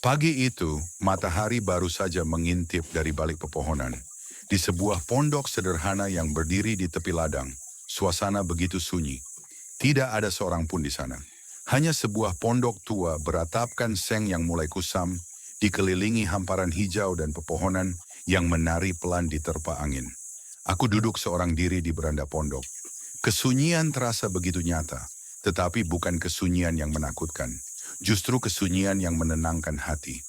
Pagi itu, matahari baru saja mengintip dari balik pepohonan. Di sebuah pondok sederhana yang berdiri di tepi ladang, suasana begitu sunyi. Tidak ada seorang pun di sana. Hanya sebuah pondok tua beratapkan seng yang mulai kusam, dikelilingi hamparan hijau dan pepohonan yang menari pelan diterpa angin. Aku duduk seorang diri di beranda pondok. Kesunyian terasa begitu nyata, tetapi bukan kesunyian yang menakutkan. Justru kesunyian yang menenangkan hati.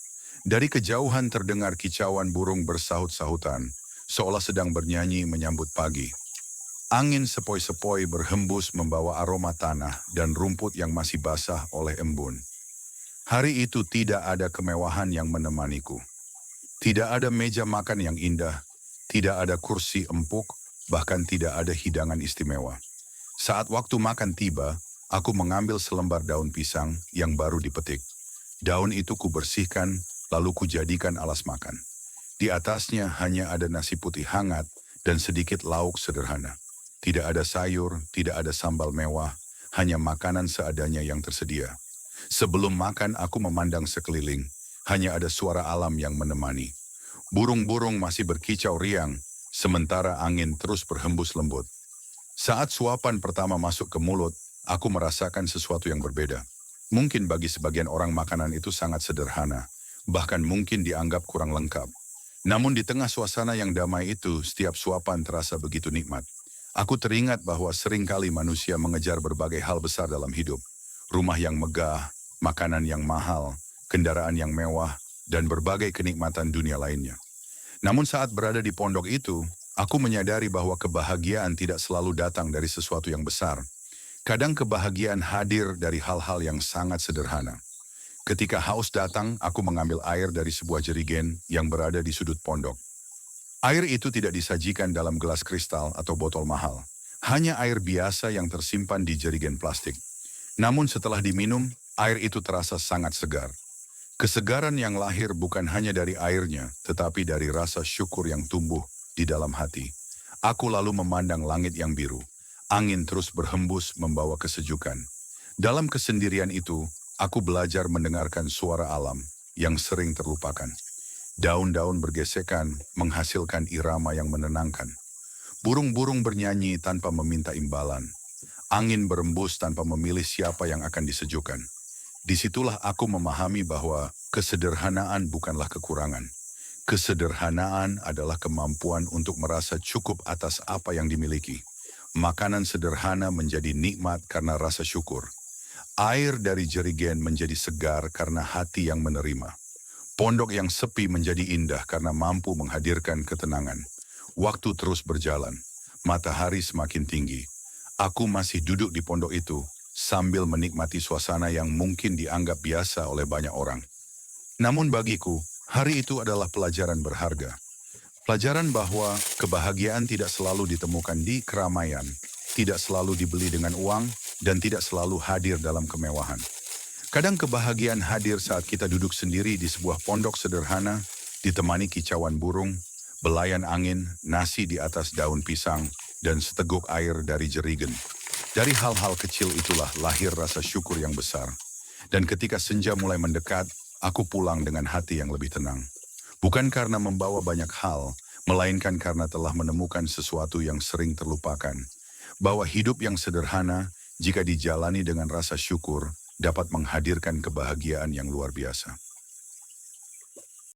Dari kejauhan terdengar kicauan burung bersahut-sahutan, seolah sedang bernyanyi menyambut pagi. Angin sepoi-sepoi berhembus membawa aroma tanah dan rumput yang masih basah oleh embun. Hari itu tidak ada kemewahan yang menemaniku. Tidak ada meja makan yang indah, tidak ada kursi empuk, bahkan tidak ada hidangan istimewa. Saat waktu makan tiba, aku mengambil selembar daun pisang yang baru dipetik. Daun itu kubersihkan, lalu kujadikan alas makan. Di atasnya hanya ada nasi putih hangat dan sedikit lauk sederhana. Tidak ada sayur, tidak ada sambal mewah, hanya makanan seadanya yang tersedia. Sebelum makan aku memandang sekeliling, hanya ada suara alam yang menemani. Burung-burung masih berkicau riang, sementara angin terus berhembus lembut. Saat suapan pertama masuk ke mulut, aku merasakan sesuatu yang berbeda. Mungkin bagi sebagian orang makanan itu sangat sederhana, bahkan mungkin dianggap kurang lengkap. Namun di tengah suasana yang damai itu, setiap suapan terasa begitu nikmat. Aku teringat bahwa seringkali manusia mengejar berbagai hal besar dalam hidup. Rumah yang megah, makanan yang mahal, kendaraan yang mewah, dan berbagai kenikmatan dunia lainnya. Namun saat berada di pondok itu, aku menyadari bahwa kebahagiaan tidak selalu datang dari sesuatu yang besar. Kadang kebahagiaan hadir dari hal-hal yang sangat sederhana. Ketika haus datang, aku mengambil air dari sebuah jerigen yang berada di sudut pondok. Air itu tidak disajikan dalam gelas kristal atau botol mahal. Hanya air biasa yang tersimpan di jerigen plastik. Namun setelah diminum, air itu terasa sangat segar. Kesegaran yang lahir bukan hanya dari airnya, tetapi dari rasa syukur yang tumbuh di dalam hati. Aku lalu memandang langit yang biru. Angin terus berhembus membawa kesejukan. Dalam kesendirian itu, aku belajar mendengarkan suara alam yang sering terlupakan. Daun-daun bergesekan menghasilkan irama yang menenangkan. Burung-burung bernyanyi tanpa meminta imbalan. Angin berembus tanpa memilih siapa yang akan disejukkan. Disitulah aku memahami bahwa kesederhanaan bukanlah kekurangan. Kesederhanaan adalah kemampuan untuk merasa cukup atas apa yang dimiliki. Makanan sederhana menjadi nikmat karena rasa syukur. Air dari jerigen menjadi segar karena hati yang menerima. Pondok yang sepi menjadi indah karena mampu menghadirkan ketenangan. Waktu terus berjalan. Matahari semakin tinggi. Aku masih duduk di pondok itu sambil menikmati suasana yang mungkin dianggap biasa oleh banyak orang. Namun bagiku, hari itu adalah pelajaran berharga. Pelajaran bahwa kebahagiaan tidak selalu ditemukan di keramaian, tidak selalu dibeli dengan uang, dan tidak selalu hadir dalam kemewahan. Kadang kebahagiaan hadir saat kita duduk sendiri di sebuah pondok sederhana, ditemani kicauan burung, belayan angin, nasi di atas daun pisang, dan seteguk air dari jerigen. Dari hal-hal kecil itulah lahir rasa syukur yang besar. Dan ketika senja mulai mendekat, aku pulang dengan hati yang lebih tenang. Bukan karena membawa banyak hal, melainkan karena telah menemukan sesuatu yang sering terlupakan. Bahwa hidup yang sederhana, jika dijalani dengan rasa syukur, dapat menghadirkan kebahagiaan yang luar biasa.